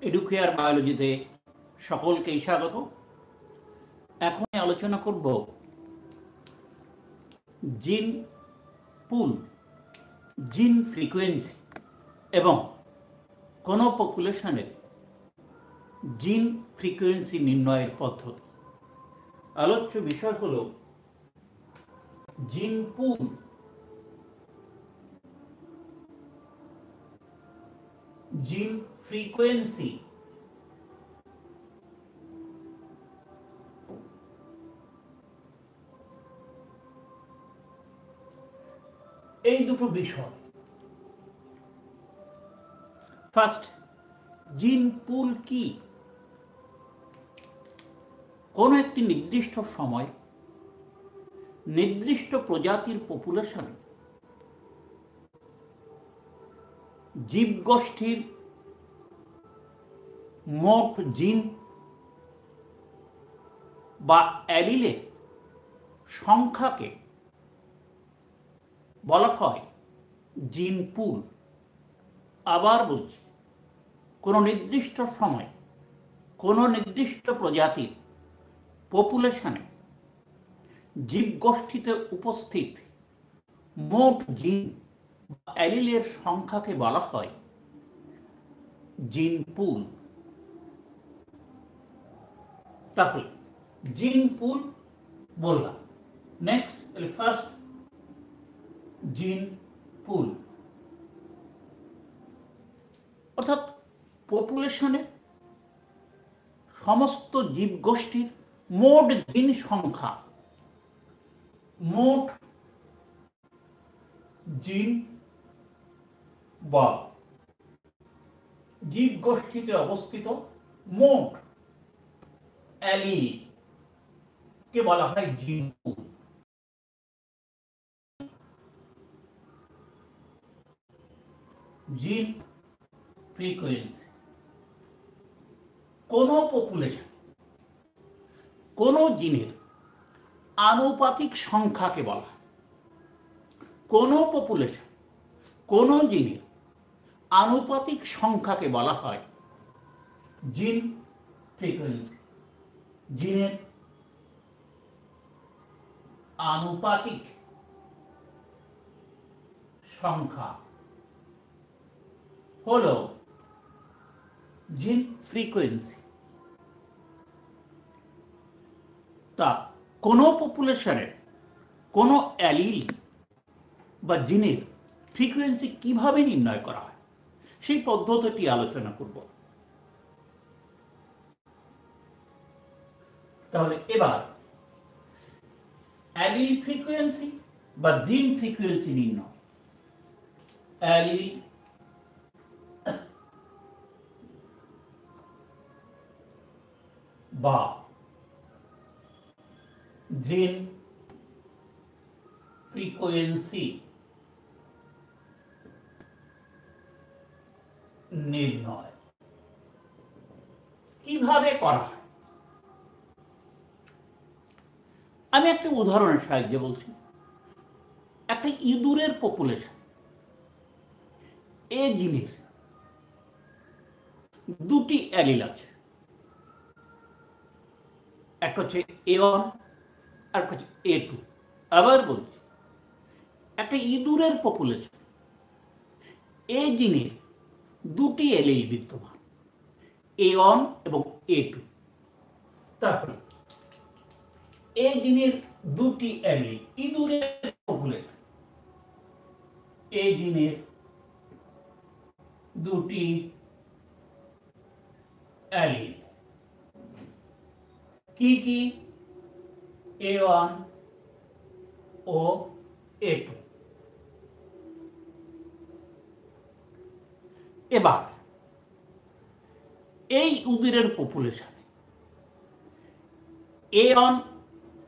Educare বায়োলজিতে সকলকেই স্বাগত। এখন আলোচনা করব জিন পুল, জিন ফ্রিকোয়েন্সি এবং কোনো পপুলেশনের জিন ফ্রিকোয়েন্সি নির্ণয়ের পদ্ধতি। আলোচ্য বিষয় হল জিন পুল, জিন ফ্রিকোয়েন্সি। এই দুটো বিষয়। ফার্স্ট, জিন পুল কি? কোন একটি নির্দিষ্ট সময় নির্দিষ্ট প্রজাতির পপুলেশনে জীবগোষ্ঠীর মোট জিন বা অ্যালিলের সংখ্যাকে বলা হয় জিন পুল। আবার বলছি, কোনো নির্দিষ্ট সময় কোনো নির্দিষ্ট প্রজাতির পপুলেশনে জীবগোষ্ঠীতে উপস্থিত মোট জিন বা অ্যালিলের সংখ্যাকে বলা হয় জিন পুল। তাহলে জিন পুল বললাম। নেক্সট, ফার্স্ট জিন পুল অর্থাৎ পপুলেশনের সমস্ত জীবগোষ্ঠীর মোট জিন সংখ্যা, মোট জিন বা জীবগোষ্ঠীতে অবস্থিত মোট অ্যালিল কে বলা হয় জিন পুল। জিন ফ্রিকোয়েন্সি। কোন পপুলেশন কোন জিনের আনুপাতিক সংখ্যাকে বলা হয়। কোন পপুলেশন কোন জিনের আনুপাতিক সংখ্যাকে বলা হয় জিন ফ্রিকোয়েন্সি। জিনের আনুপাতিক সংখ্যা হলো জিন ফ্রিকোয়েন্সি। তা কোনো পপুলেশনের কোনো অ্যালিল বা জিনের ফ্রিকোয়েন্সি কিভাবে নির্ণয় করা হয় সেই পদ্ধতিটি আলোচনা করব। তাহলে এবার অ্যালিল ফ্রিকোয়েন্সি বা জিন ফ্রিকোয়েন্সি নির্ণয়। অ্যালিল বা জিন ফ্রিকোয়েন্সি নির্ণয় কিভাবে করা হয় আমি একটা উদাহরণের সাহায্যে বলছি। একটা ইঁদুরের পপুলেশন, এ জিনের দুটি অ্যালিল আছে, একটা হচ্ছে A1 আর একটা হচ্ছে A2। আবার বলছি, একটা ইঁদুরের পপুলেশন, এ জিনের দুটি অ্যালিল বিদ্যমান, A1 এবং A2। তাহলে এ জিনের দুটি অ্যালিল, ইঁদুরের পপুলেশন, এ জিনের দুটি অ্যালিল কি কি? A1 ও A2। এবার এই ইঁদুরের পপুলেশনে A1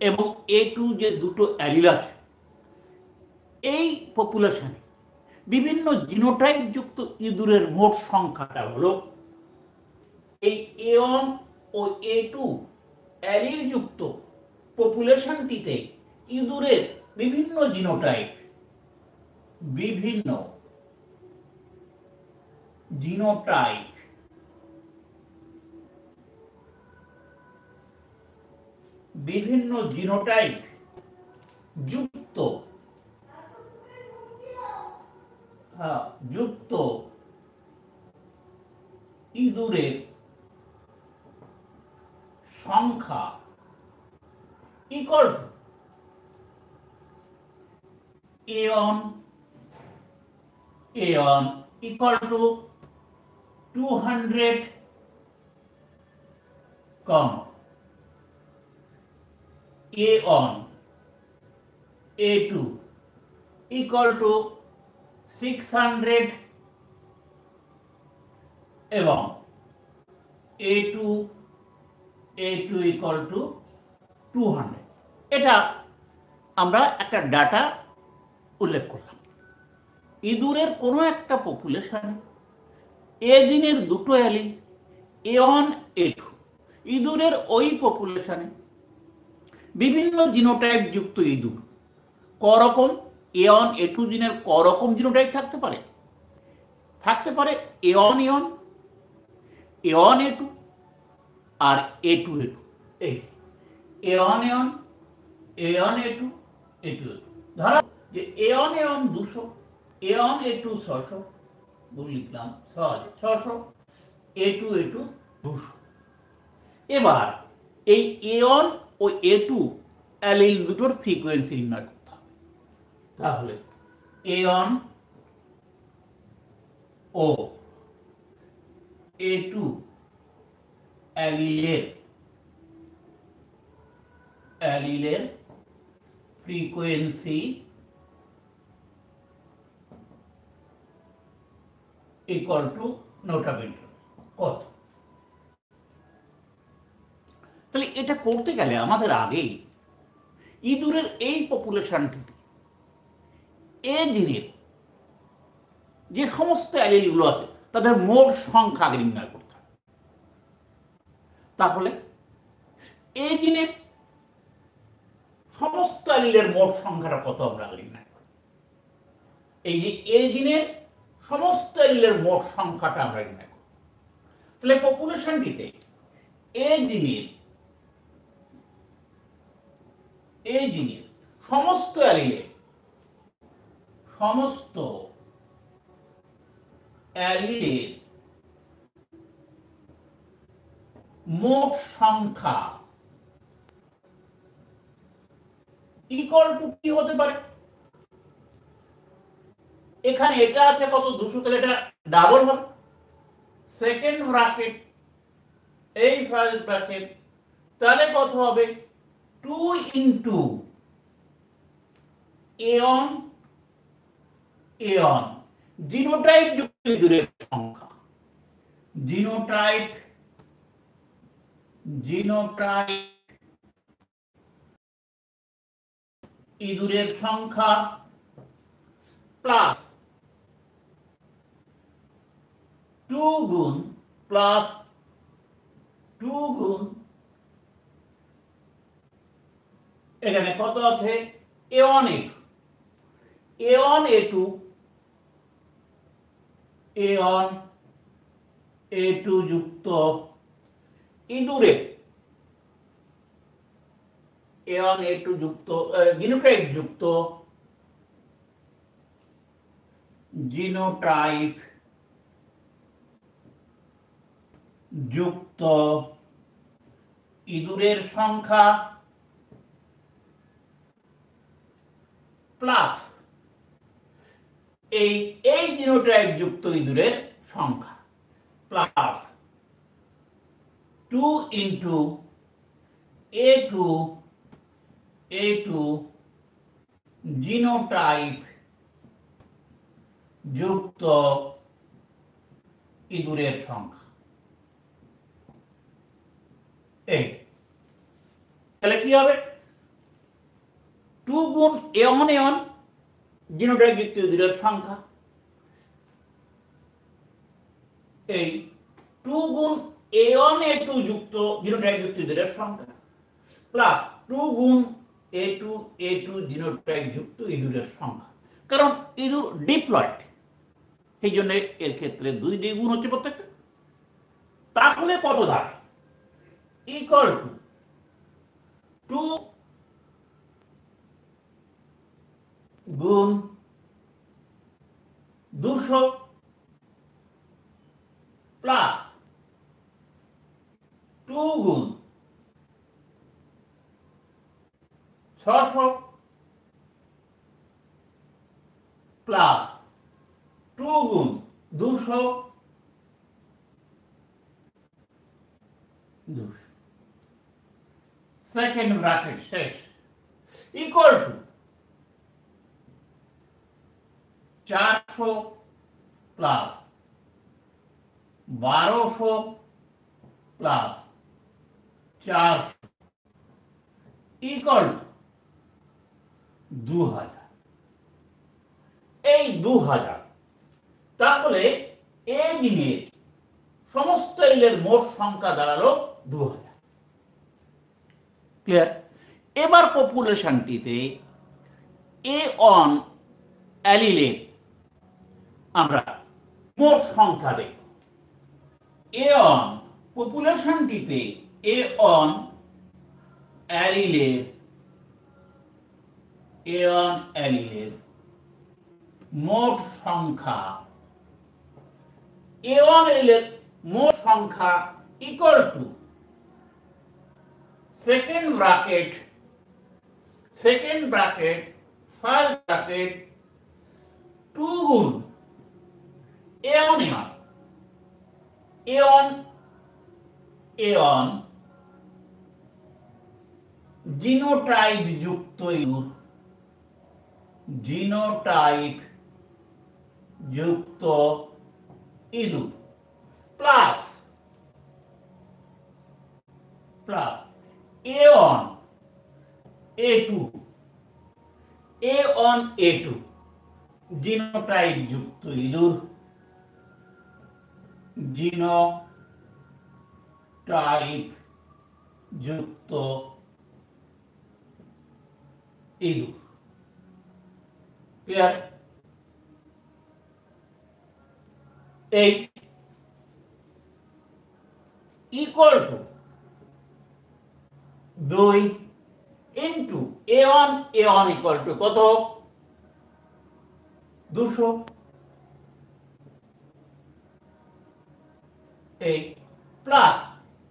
এবং A2 যে দুটো অ্যালিল আছে, এই পপুলেশনে বিভিন্ন জিনোটাইপ যুক্ত ইঁদুরের মোট সংখ্যাটা হলো, এই A1 ও A2 অ্যালিল যুক্ত পপুলেশনটিতে ইঁদুরের বিভিন্ন জিনোটাইপ, বিভিন্ন জিনোটাইপ বিভিন্ন জিনোটাইপ যুক্ত যুক্ত ইঁদুরের সংখ্যা equal to A1 equal to 200, A1 A2 equal to 600 এবং A2 equal to 200। এটা আমরা একটা ডাটা উল্লেখ করলাম। ইঁদুরের কোনো একটা পপুলেশনে এ জিনের দুটো অ্যালিল A1 A2, ইঁদুরের ওই পপুলেশনে বিভিন্ন জিনোটাইপ যুক্ত ইঁদুর করকম A1 A2 জিনের করকম জিনোটাইপ থাকতে পারে A1 A1 A1 A2 আর A2 A2। এই A1 A1 A1 A2 A2 A2 ধরা যে A1 A1 200, A1 A2 600, লিখলাম 600, A2 A2 200। এবার এই A1 ও A2 অ্যালিল দুটোর ফ্রিকোয়েন্সি নির্ণয় করতে হবে। তাহলে A1 ও A2 অ্যালিলের ফ্রিকোয়েন্সি ইকুয়াল টু নোটাবেন্ট কত। তাহলে এটা করতে গেলে আমাদের আগেই ইঁদুরের এই পপুলেশনটিতে এ জিনের যে সমস্ত অ্যালিলগুলো আছে তাদের মোট সংখ্যা আগে নির্ণয় করতে হবে। তাহলে এ জিনের সমস্ত অ্যালিলের মোট সংখ্যাটা কত আমরা আগে নির্ণয় করি। এই যে এ জিনের সমস্ত অ্যালিলের মোট সংখ্যাটা আমরা নির্ণয় করি। তাহলে পপুলেশনটিতে এ জিনের সমস্ত অ্যালিলের মোট সংখ্যা ইকুয়াল টু কি হতে পারে। এখানে এটা আছে কত 200, তাহলে এটা ডাবল হবে সেকেন্ড ব্র্যাকেট এই ফার্স্ট ব্র্যাকেট, তাহলে কত হবে 2 ইনটু A1 জিনোটাইপ যুক্ত ইঁদুরের সংখ্যা, জিনোটাইপ ইঁদুরের সংখ্যা প্লাস 2 গুণ এখানে কত আছে A1 A2 যুক্ত ইঁদুরের A1 A2 যুক্ত জিনোটাইপ যুক্ত ইঁদুরের সংখ্যা প্লাস এই জিনোটাইপ যুক্ত ইঁদুরের সংখ্যা প্লাস 2 ইনটু A2 জিনোটাইপ যুক্ত ইঁদুরের সংখ্যা। এই তাহলে কি হবে 2 গুণ A1 জিনোটাইপ যুক্ত ইঁদুরের সংখ্যা, এই 2 গুণ A1 A2 যুক্ত জিনোটাইপ যুক্ত ইঁদুরের সংখ্যা প্লাস 2 গুণ A2 জিনোটাইপ যুক্ত ইঁদুরের সংখ্যা। কারণ ইঁদুর ডিপ্লয়েড, সেই জন্য এর ক্ষেত্রে 2 দিয়ে গুণ হচ্ছে প্রত্যেকটা। তাহলে কত দাঁড়ায় ইকুয়াল টু টু গুণ 200 প্লাস 2 গুণ 600 প্লাস 2 গুণ 200 সেকেন্ড ব্র্যাকেট শেষ equal to 400 plus 1200 plus 400 equal to 2000। এই 2000 তাহলে এই দিনের সমস্ত এলিলের মোট সংখ্যা দাঁড়ালো 2000। ক্লিয়ার? এবার পপুলেশনটিতে A1 অ্যালিলের আমরা মোট সংখ্যা দেখব। A1 পপুলেশনটিতে A1 অ্যালিলের মোট সংখ্যা A1 অ্যালিলের মোট সংখ্যা equal to second bracket first bracket 2 গুণ A1 জিনোটাইপ যুক্ত ইঁদুর প্লাস A1 A2 জিনোটাইপ যুক্ত ইঁদুর ক্লিয়ার? এই equal to 2 into A1 equal to কত? 200। এই প্লাস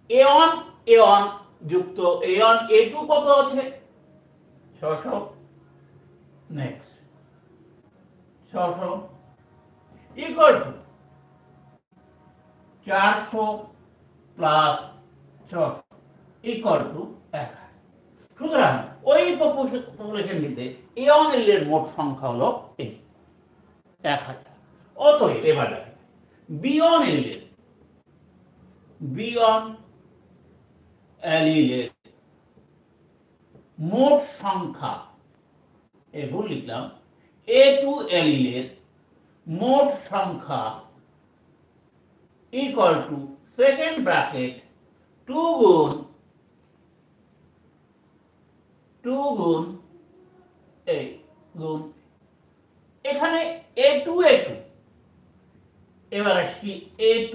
A1 যুক্ত A1 A2 কত আছে? 600। Next 600 equal to 400 plus 600 equal to 1000। সুতরাং ওই পপুলেশনটিতে A1 এর মোট সংখ্যা হলো এই 1000। অতএব এবার B1 অ্যালিলের মোট সংখ্যা এগুলো লিখলাম A2 অ্যালিলের মোট সংখ্যা ইকুয়াল টু সেকেন্ড ব্র্যাকেট 2 গুণ এখানে A2 এবার আসছি A2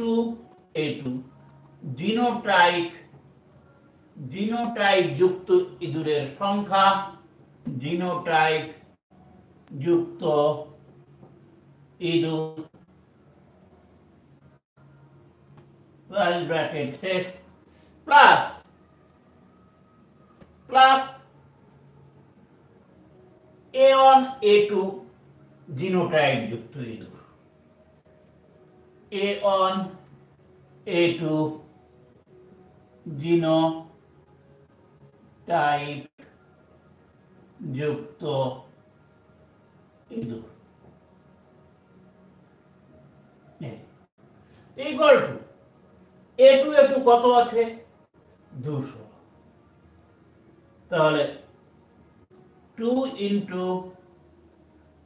জিনোটাইপ যুক্ত ইঁদুরের সংখ্যা জিনোটাইপ যুক্ত ইঁদুর ব্র্যাকেট শেষ প্লাস A1 A2 জিনোটাইপ যুক্ত ইঁদুর A1 A2 জিনোটাইপ যুক্ত ইঁদুর ইকুয়াল টু A2 কত আছে? 200। তাহলে 2 ইন্টু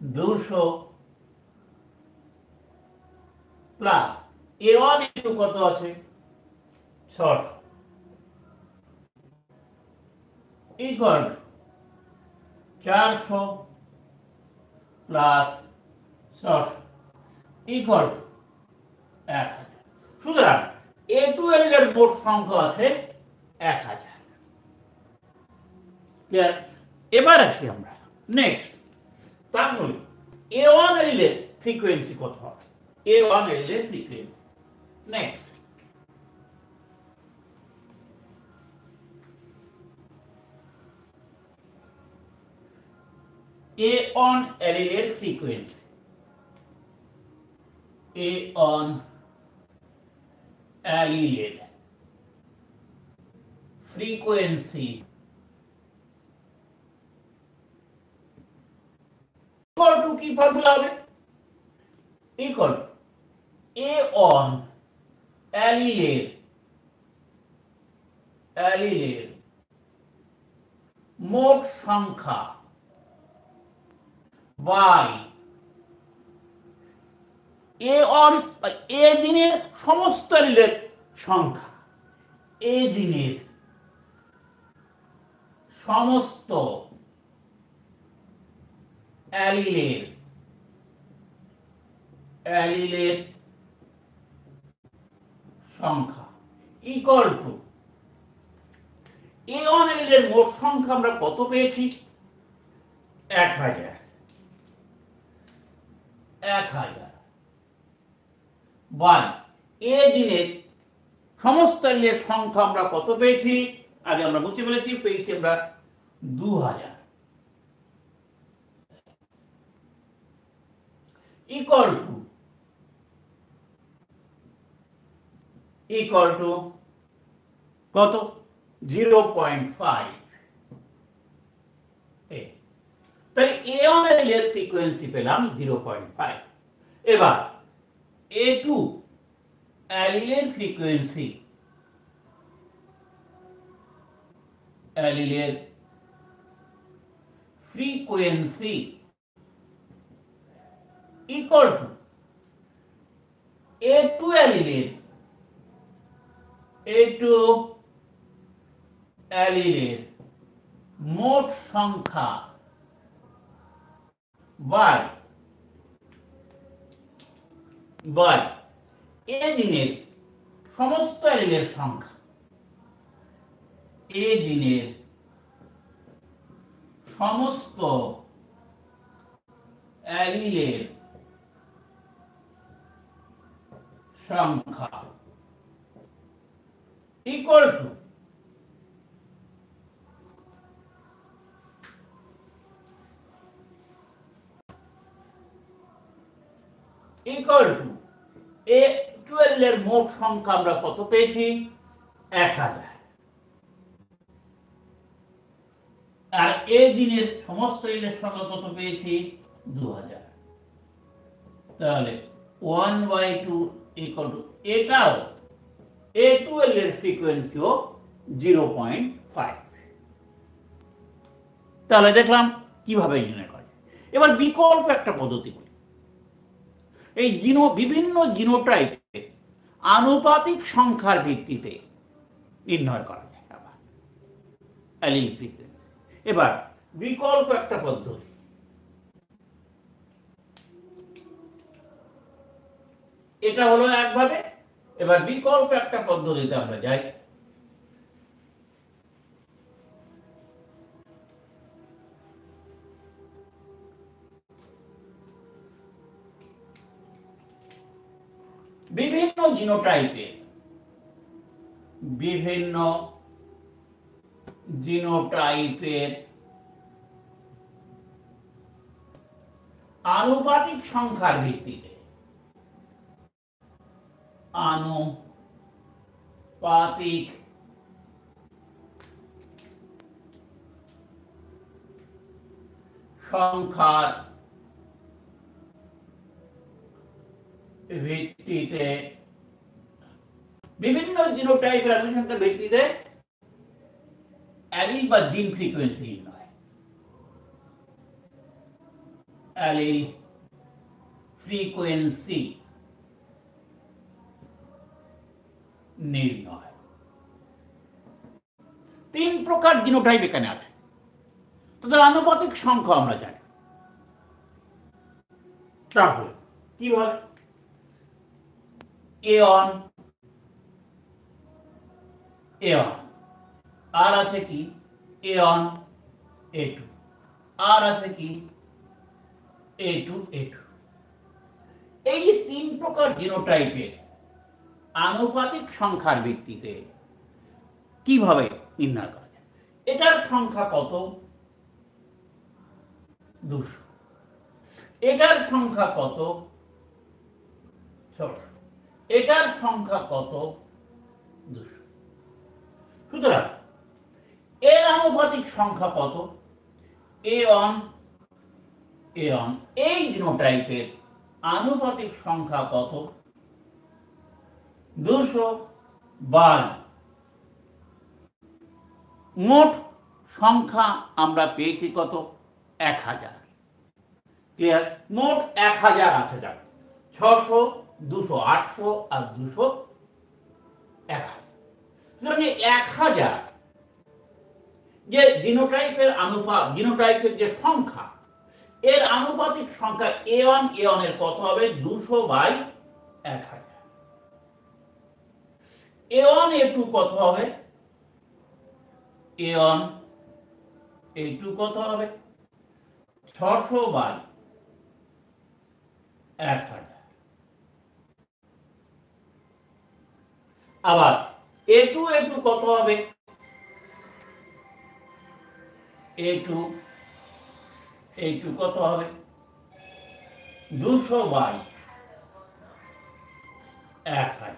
200 প্লাস A1 কত আছে? 600 equal to 400 plus 600 equal to 1000। সুতরাং A2 এর মোট সংখ্যা আছে 1000। ক্লিয়ার? এবার আসি আমরা নেক্সট। তাহলে A1 এর ফ্রিকোয়েন্সি কত হবে? A1 এর ফ্রিকোয়েন্সি নেক্সট। A1 এর ফ্রিকোয়েন্সি, A1 অ্যালিলের ফ্রিকোয়েন্সি ইকুয়াল টু কি ফর্মুলা হবে? ইকুয়াল A1 অ্যালিলের মোট সংখ্যা বাই A1 এ জিনের সমস্ত অ্যালিলের সংখ্যা, এ জিনের সমস্ত অ্যালিলের সংখ্যা ইকুয়াল টু A1 অ্যালিলের মোট সংখ্যা আমরা কত পেয়েছি? 1000 বাই এ জিনের সমস্ত অ্যালিলের সংখ্যা আমরা কত পেয়েছি? আগে আমরা বুঝতে পেরেছি, পেয়েছি আমরা 2000 ইকুয়াল টু কত? 0.5। তাহলে A1 এর ফ্রিকোয়েন্সি পেলাম 0.5। এবার A2 অ্যালিলের ফ্রিকোয়েন্সি, ইকুয়াল টু A2 অ্যালিলের মোট সংখ্যা বাই এ জিনের সমস্ত অ্যালিলের সংখ্যা, এ জিনের সমস্ত অ্যালিলের সংখ্যা ইকুয়াল টু A12 এর মোট সংখ্যা আমরা কত পেয়েছি? 1000 আর এ জিনের সমস্ত অ্যালিলের সংখ্যা কত পেয়েছি? 2000। তাহলে 1/2 ইকুয়াল টু এটাও A12 এর ফ্রিকোয়েন্সিও 0.5। তাহলে দেখলাম কিভাবে নির্ণয় করে। এবার বিকল্প একটা পদ্ধতি বলি। এই বিভিন্ন জিনোটাইপে আনুপাতিক সংখ্যার ভিত্তিতে নির্ণয় করা যায় আবার অ্যালিল ফ্রিকোয়েন্সি। এবার বিকল্প একটা পদ্ধতি, এটা হলো একভাবে। এবার বিকল্প একটা পদ্ধতিতে আমরা যাই। বিভিন্ন জিনোটাইপের আনুপাতিক সংখ্যার ভিত্তিতে বিভিন্ন জিনোটাইপের আনুপাতিক সংখ্যার ভিত্তিতে অ্যালিল বা জিন ফ্রিকোয়েন্সি নির্ণয়, অ্যালিল ফ্রিকোয়েন্সি নির্ণয়। 3 প্রকার জিনোটাইপ এখানে আছে। তাদের আনুপাতিক সংখ্যা আমরা জানি। তাহলে কিভাবে? A1 আর আছে কি? A1 A2 আর আছে কি A2 A2। এই যে তিন প্রকার জিনোটাইপের আনুপাতিক সংখ্যার ভিত্তিতে কিভাবে নির্ণয় করা যায়? এটার সংখ্যা কত? 200। এটার সংখ্যা কত? 600। এটার সংখ্যা কত? 200। সুতরাং এর আনুপাতিক সংখ্যা কত? A1 A1 এই জিনোটাইপের আনুপাতিক সংখ্যা কত? 200 বাই মোট সংখ্যা আমরা পেয়েছি কত? 1000। ক্লিয়ার? মোট 1000 আছে। যাক 600 200 800 আর 200 1000। সুতরাং এই 1000 যে জিনোটাইপের জিনোটাইপের যে সংখ্যা, এর আনুপাতিক সংখ্যা A1 এর কত হবে? 200 বাই 1000। A1 A2 কত হবে? A1 A2 কত হবে? 600 বাই 1000। আবার A2 কত হবে? A2 কত হবে? 200 বাই 1000।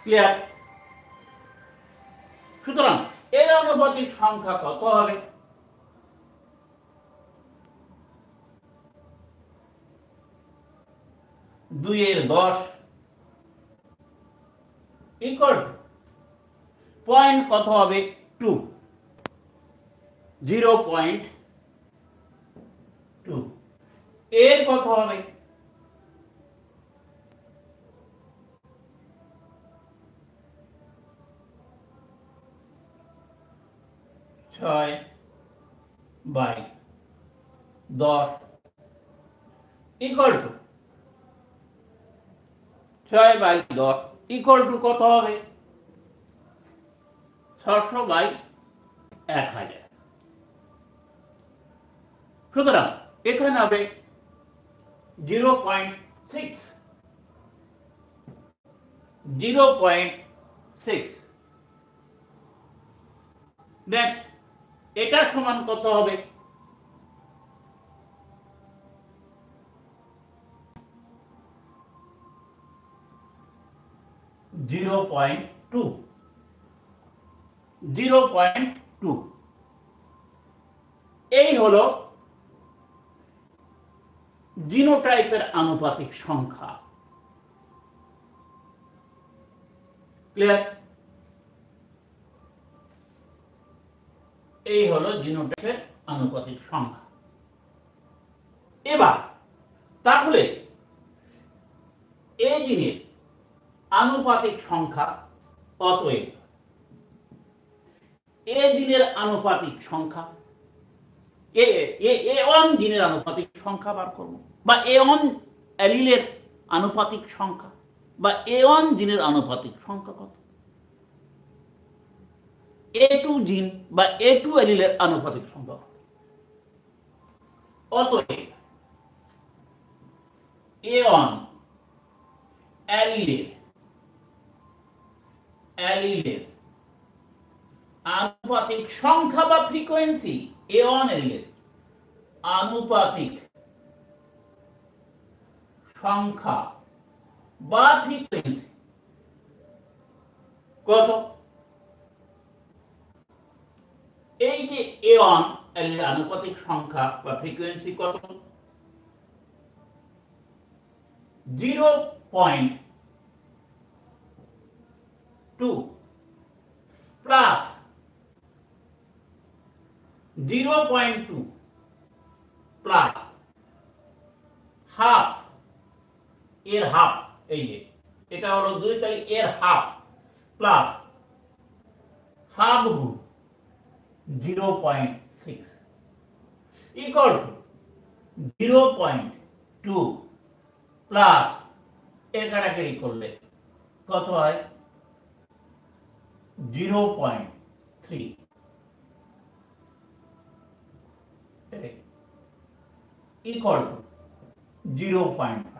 ক্লিয়ার? সুতরাং এর আনুপাতিক সংখ্যা কত হবে? 2 এর 10 ইকুয়াল পয়েন্ট কত হবে? 2 0.2। এর কত হবে? 6 by 10 equal to 6 by 10 equal to কত হবে? 600 বাই 1000। সুতরাং এখানে হবে 0.6। নেক্সট এটা সমান কত হবে? 0.2। এই হলো জিনোটাইপের আনুপাতিক সংখ্যা। ক্লিয়ার? এই হলো জিনোটাইপের আনুপাতিক সংখ্যা। এবার তাহলে এই জিনের আনুপাতিক সংখ্যা অতএব এ জিনের আনুপাতিক সংখ্যা A1 জিনের আনুপাতিক সংখ্যা বার করব, বা A1 অ্যালিলের আনুপাতিক সংখ্যা, বা A1 জিনের আনুপাতিক সংখ্যা কত? A2 জিন বা A2 অ্যালিলের আনুপাতিক সংখ্যা কত? অতএব A1 অ্যালিলের আনুপাতিক সংখ্যা বা ফ্রিকোয়েন্সি, A1 অ্যালিলের আনুপাতিক সংখ্যা বা ফ্রিকোয়েন্সি কত? এই যে A1 অ্যালিলের আনুপাতিক সংখ্যা বা ফ্রিকোয়েন্সি কত? 0.2 প্লাস 0.2 প্লাস হাফ, এর হাফ, এই যে এটা হলো 2 তাহলে এর হাফ প্লাস হাফ গুণ 0.6 ইকুয়াল টু 0.2 প্লাস এর কাটাকাটি করলে কত হয়? 0.3 equal to 0.5।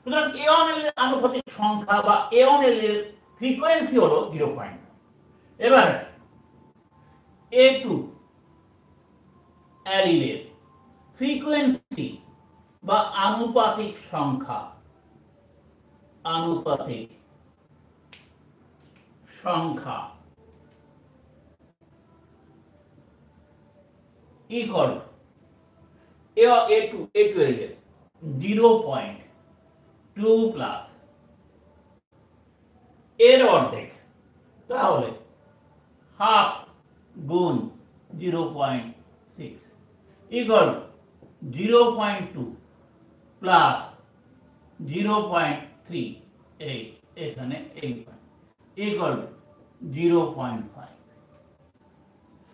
সুতরাং A1L এর আনুপাতিক সংখ্যা বা A1L এর ফ্রিকোয়েন্সি হলো 0.5। এবার A2 অ্যালিলের ফ্রিকোয়েন্সি বা আনুপাতিক সংখ্যা ইকুয়াল A2 অ্যালিলের 0.2 প্লাস এর অর্ধেক, তাহলে হাফ গুণ 0.6 ইকুয়াল 0.2 প্লাস 0.3 এখানে ইকুয়াল 0.5।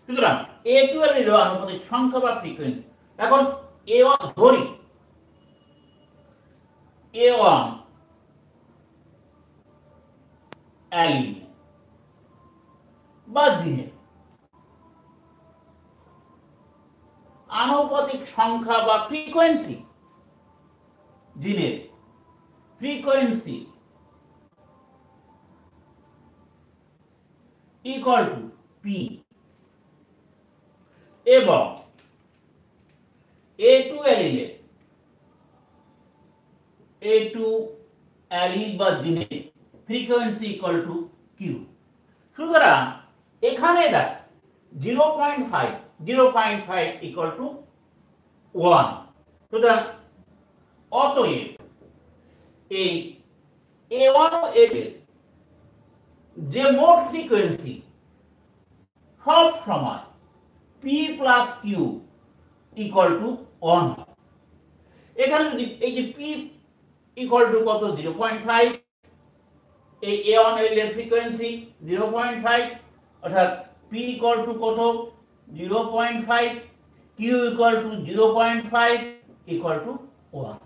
সুতরাং A12 এর আনুপাতিক সংখ্যা বা ফ্রিকোয়েন্সি। এখন A1 ধরি A1 অ্যালিল বা জিনের আনুপাতিক সংখ্যা বা ফ্রিকোয়েন্সি, জিনের ফ্রিকোয়েন্সি ইকুয়াল টু পি, এবং A2 অ্যালিল বা জিনের ফ্রিকোয়েন্সি ইকুয়াল টু কিউ। সুতরাং এখানে দেখ 0.5 ইকুয়াল টু 1। সুতরাং অতএব এই A1 ও A2 এর যে মোট ফ্রিকোয়েন্সি সব সময় P plus q equal to 1। এখানে যদি এই যে P ইকুয়াল টু কত 0.5, এই A1 এর ফ্রিকোয়েন্সি 0.5, অর্থাৎ P ইকুয়াল টু কত 0.5, Q equal to 0.5 equal to 1।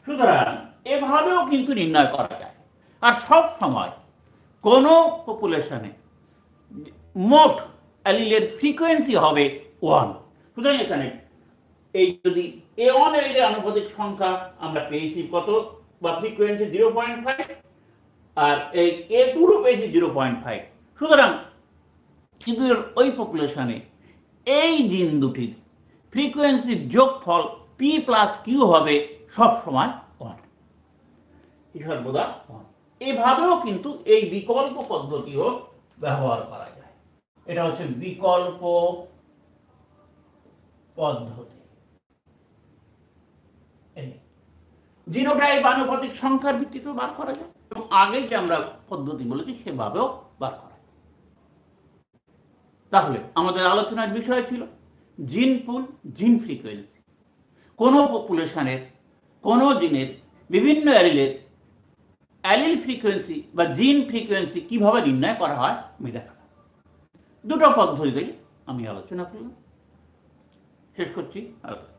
সুতরাং এভাবেও কিন্তু নির্ণয় করা যায়। আর সব সময় কোন পপুলেশনে মোট অ্যালিলের ফ্রিকোয়েন্সি হবে 1। সুতরাং এখানে এই যদি A1 এর আনুপাতিক সংখ্যা আমরা পেয়েছি কত বা ফ্রিকোয়েন্সি 0.5, আর এই A2 রও পেয়েছি 0.5। সুতরাং কিন্তু ওই পপুলেশনে এই জিন দুটির ফ্রিকোয়েন্সির যোগফল P প্লাস কিউ হবে সব সময় 1, সর্বদা 1। এভাবেও কিন্তু এই বিকল্প পদ্ধতিও ব্যবহার করা যায়। এটা হচ্ছে বিকল্প পদ্ধতি। জিনোটাইপ আনুপাতিক সংখ্যার ভিত্তিতে বার করা যায়, এবং আগে যে আমরা পদ্ধতি বলেছি সেভাবেও বার করা যায়। তাহলে আমাদের আলোচনার বিষয় ছিল জিন পুল, জিন ফ্রিকোয়েন্সি। কোনো পপুলেশনের কোনো জিনের বিভিন্ন অ্যালিলের অ্যালিল ফ্রিকোয়েন্সি বা জিন ফ্রিকোয়েন্সি কিভাবে নির্ণয় করা হয় আমি দেখালাম। দুটো পদ্ধতি আমি আলোচনা করলাম। শেষ করছি আলোচনা।